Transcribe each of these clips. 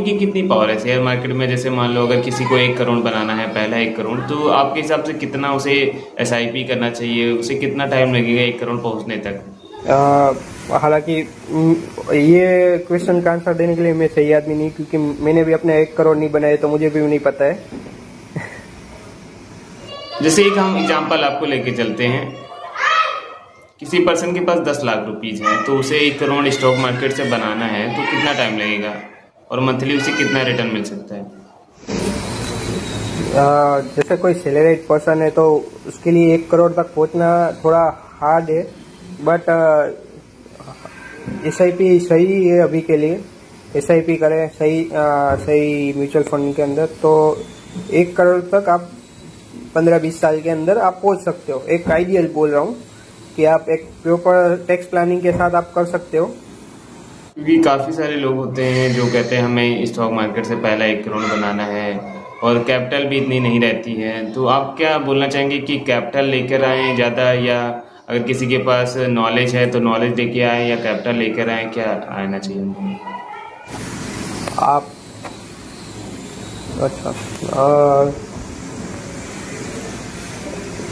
की कितनी पावर है शेयर मार्केट में? जैसे मान लो अगर किसी को 1 करोड़ बनाना है, पहला 1 करोड़, तो आपके हिसाब से कितना उसे एसआईपी करना चाहिए? उसे कितना टाइम लगेगा 1 करोड़ पहुँचने तक? हालांकि ये क्वेश्चन का आंसर देने के लिए मैं सही आदमी नहीं, क्योंकि मैंने भी अपने 1 करोड़ नहीं बनाए, तो मुझे भी नहीं पता है। जैसे एक हम एग्जाम्पल आपको लेके चलते हैं, किसी पर्सन के पास 10 लाख रुपीज़ हैं, तो उसे 1 करोड़ स्टॉक मार्केट से बनाना है तो कितना टाइम लगेगा और मंथली उसे कितना रिटर्न मिल सकता है? जैसे कोई सैलरीड पर्सन है तो उसके लिए 1 करोड़ तक पहुंचना थोड़ा हार्ड है, बट एसआईपी सही है अभी के लिए। एसआईपी करें सही म्यूचुअल फंड के अंदर, तो 1 करोड़ तक आप 15-20 साल के अंदर आप पहुंच सकते हो। एक आइडियल बोल रहा हूँ कि आप एक प्रॉपर टैक्स प्लानिंग के साथ आप कर सकते हो। क्योंकि काफ़ी सारे लोग होते हैं जो कहते हैं हमें स्टॉक मार्केट से पहला 1 करोड़ बनाना है और कैपिटल भी इतनी नहीं रहती है, तो आप क्या बोलना चाहेंगे कि कैपिटल लेकर आएँ ज़्यादा, या अगर किसी के पास नॉलेज है तो नॉलेज लेके आएँ, या कैपिटल लेकर आएँ, क्या आना चाहिए उनको? आप अच्छा,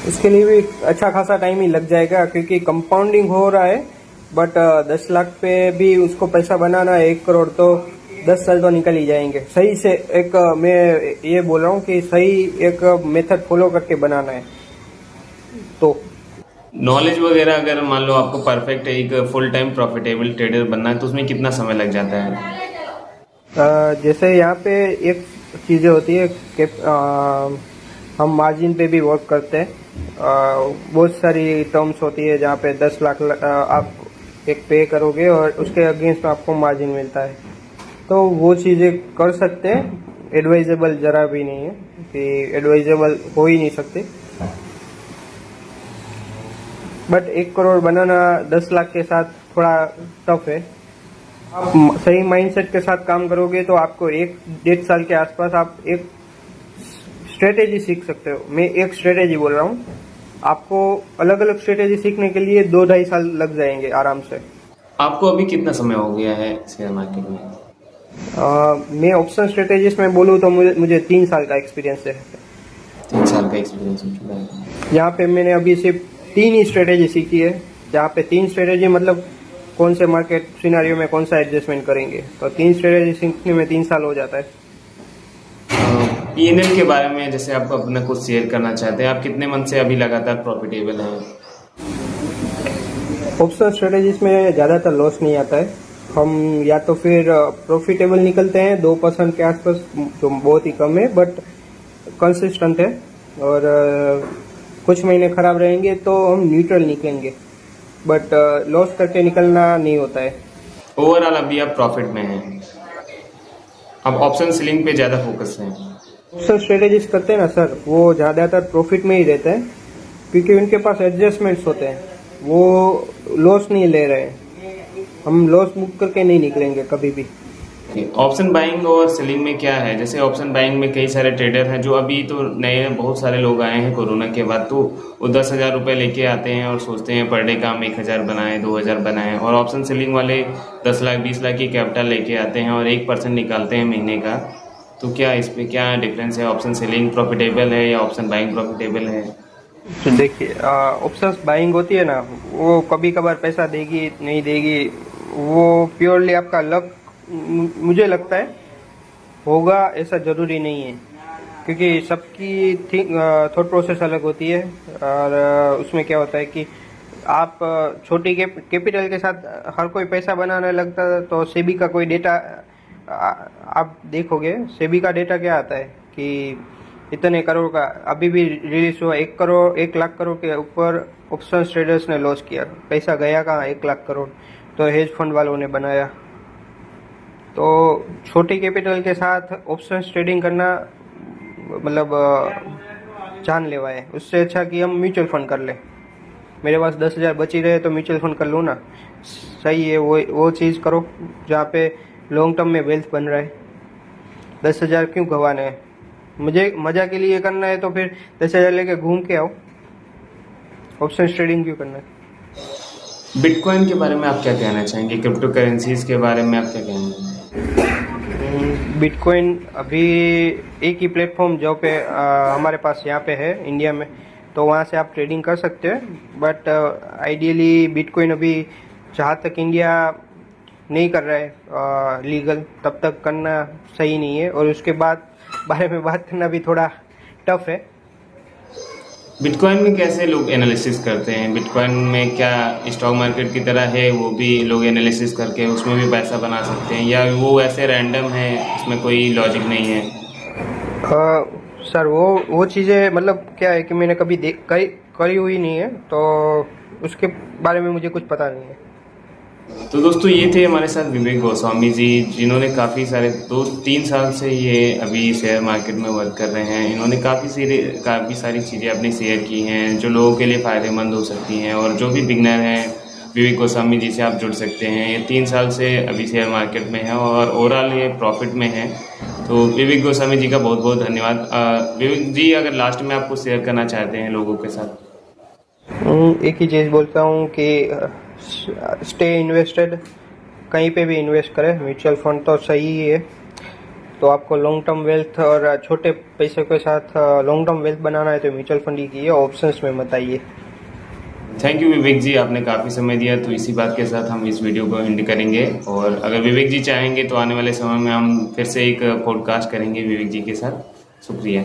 इसके लिए भी अच्छा खासा टाइम ही लग जाएगा, क्योंकि कंपाउंडिंग हो रहा है। बट 10 लाख पे भी उसको पैसा बनाना है 1 करोड़, तो 10 साल तो निकल ही जाएंगे। सही से एक मैं ये बोल रहा हूँ कि सही एक मेथड फॉलो करके बनाना है। तो नॉलेज वगैरह अगर मान लो आपको परफेक्ट एक फुल टाइम प्रॉफिटेबल ट्रेडर बनना है तो उसमें कितना समय लग जाता है? जैसे यहाँ पे एक चीज़ें होती है कि हम मार्जिन पे भी वर्क करते हैं। बहुत सारी टर्म्स होती है जहाँ पे 10 लाख आप एक पे करोगे और उसके अगेंस्ट आपको मार्जिन मिलता है, तो वो चीज़ें कर सकते हैं। एडवाइजेबल जरा भी नहीं है, कि एडवाइजेबल हो ही नहीं सकते। बट 1 करोड़ बनाना 10 लाख के साथ थोड़ा टफ है। आप सही माइंडसेट के साथ काम करोगे तो आपको 1-1.5 साल के आसपास आप एक स्ट्रेटेजी सीख सकते हो। मैं एक स्ट्रेटेजी बोल रहा हूँ, आपको अलग अलग स्ट्रेटेजी सीखने के लिए 2-2.5 साल लग जाएंगे आराम से। आपको अभी कितना समय हो गया है शेयर मार्केट में? मैं ऑप्शन स्ट्रेटेजिस्ट में बोलूँ तो मुझे 3 साल का एक्सपीरियंस है। 3 साल का एक्सपीरियंस हो चुका है। यहाँ पे मैंने अभी सिर्फ 3 ही स्ट्रेटेजी सीखी है, जहाँ पे 3 स्ट्रेटेजी मतलब कौन से मार्केट सिनेरियो में कौन सा एडजस्टमेंट करेंगे, तो 3 स्ट्रेटेजी सीखने में 3 साल हो जाता है। पीएनएल के बारे में जैसे आप अपना कुछ शेयर करना चाहते हैं, आप कितने मंथ से अभी लगातार प्रॉफिटेबल हैं? ऑप्शन स्ट्रेटेजीज में ज़्यादातर लॉस नहीं आता है। हम या तो फिर प्रॉफिटेबल निकलते हैं 2% के आसपास, जो बहुत ही कम है बट कंसिस्टेंट है, और कुछ महीने खराब रहेंगे तो हम न्यूट्रल निकलेंगे, बट लॉस करके निकलना नहीं होता है। ओवरऑल अभी आप प्रॉफिट में हैं, अब ऑप्शन सेलिंग पे ज़्यादा फोकस है। ऑप्शन स्ट्रेटेजीज करते हैं ना सर, वो ज़्यादातर प्रॉफिट में ही रहते हैं, क्योंकि उनके पास एडजस्टमेंट्स होते हैं, वो लॉस नहीं ले रहे हैं। हम लॉस बुक करके नहीं निकलेंगे कभी भी। ऑप्शन बाइंग और सेलिंग में क्या है? जैसे ऑप्शन बाइंग में कई सारे ट्रेडर हैं जो अभी तो नए बहुत सारे लोग आए हैं कोरोना के बाद, तो वो 10,000 रुपये लेके आते हैं और सोचते हैं पर डे का हम 1,000 बनाएं, 2,000 बनाएं, और ऑप्शन सेलिंग वाले 10 लाख 20 लाख की कैपिटल लेके आते हैं और 1% निकालते हैं महीने का। तो क्या इस पर क्या डिफरेंस है? ऑप्शन सेलिंग प्रॉफिटेबल है या ऑप्शन बाइंग प्रॉफिटेबल है? तो देखिए, ऑप्शंस बाइंग होती है ना, वो कभी कभार पैसा देगी नहीं देगी, वो प्योरली आपका लक मुझे लगता है होगा, ऐसा ज़रूरी नहीं है, क्योंकि सबकी थॉट प्रोसेस अलग होती है। और उसमें क्या होता है कि आप छोटी कैपिटल के साथ हर कोई पैसा बनाने लगता है, तो सेबी का कोई डेटा आप देखोगे, सेबी का डेटा क्या आता है कि इतने करोड़ का अभी भी रिलीज हुआ, 1 लाख करोड़ के ऊपर ऑप्शन ट्रेडर्स ने लॉस किया। पैसा गया कहाँ? 1 लाख करोड़ तो हेज फंड वालों ने बनाया। तो छोटी कैपिटल के साथ ऑप्शन ट्रेडिंग करना मतलब जानलेवा है। उससे अच्छा कि हम म्यूचुअल फंड कर लें। मेरे पास 10,000 बची रहे तो म्यूचुअल फंड कर लूँ ना, सही है। वो चीज़ करो जहाँ पे लॉन्ग टर्म में वेल्थ बन रहा है। 10,000 क्यों गंवाने हैं? मुझे मज़ा के लिए करना है तो फिर 10,000 लेके घूम के आओ। ऑप्शन ट्रेडिंग क्यों करना है? बिटकॉइन के बारे में आप क्या कहना चाहेंगे? क्रिप्टो करेंसीज के बारे में आप क्या कहेंगे? बिटकॉइन अभी एक ही प्लेटफॉर्म जो पे हमारे पास यहाँ पे है इंडिया में, तो वहाँ से आप ट्रेडिंग कर सकते हैं। बट आइडियली बिटकॉइन अभी जहाँ तक इंडिया नहीं कर रहा है लीगल, तब तक करना सही नहीं है, और उसके बाद बारे में बात करना भी थोड़ा टफ है। बिटकॉइन में कैसे लोग एनालिसिस करते हैं? बिटकॉइन में क्या स्टॉक मार्केट की तरह है, वो भी लोग एनालिसिस करके उसमें भी पैसा बना सकते हैं, या वो ऐसे रैंडम है, उसमें कोई लॉजिक नहीं है? सर वो चीज़ें मतलब क्या है कि मैंने कभी करी हुई नहीं है, तो उसके बारे में मुझे कुछ पता नहीं है। तो दोस्तों, ये थे हमारे साथ विवेक गोस्वामी जी, जिन्होंने काफ़ी सारे 2-3 साल से ये अभी शेयर मार्केट में वर्क कर रहे हैं। इन्होंने काफ़ी सारी चीज़ें अपनी शेयर की हैं जो लोगों के लिए फ़ायदेमंद हो सकती हैं, और जो भी बिगनर हैं विवेक गोस्वामी जी से आप जुड़ सकते हैं। ये 3 साल से अभी शेयर मार्केट में है और ओवरऑल ये प्रॉफिट में है। तो विवेक गोस्वामी जी का बहुत बहुत धन्यवाद। विवेक जी, अगर लास्ट में आप कुछ शेयर करना चाहते हैं लोगों के साथ? एक ही चीज़ बोलता हूँ कि स्टे इन्वेस्टेड, कहीं पे भी इन्वेस्ट करें। म्यूचुअल फंड तो सही ही है, तो आपको लॉन्ग टर्म वेल्थ और छोटे पैसे के साथ लॉन्ग टर्म वेल्थ बनाना है तो म्यूचुअल फंड ही कीजिए, ऑप्शंस में मत आइए। थैंक यू विवेक जी, आपने काफ़ी समय दिया। तो इसी बात के साथ हम इस वीडियो को एंड करेंगे, और अगर विवेक जी चाहेंगे तो आने वाले समय में हम फिर से एक पॉडकास्ट करेंगे विवेक जी के साथ। शुक्रिया।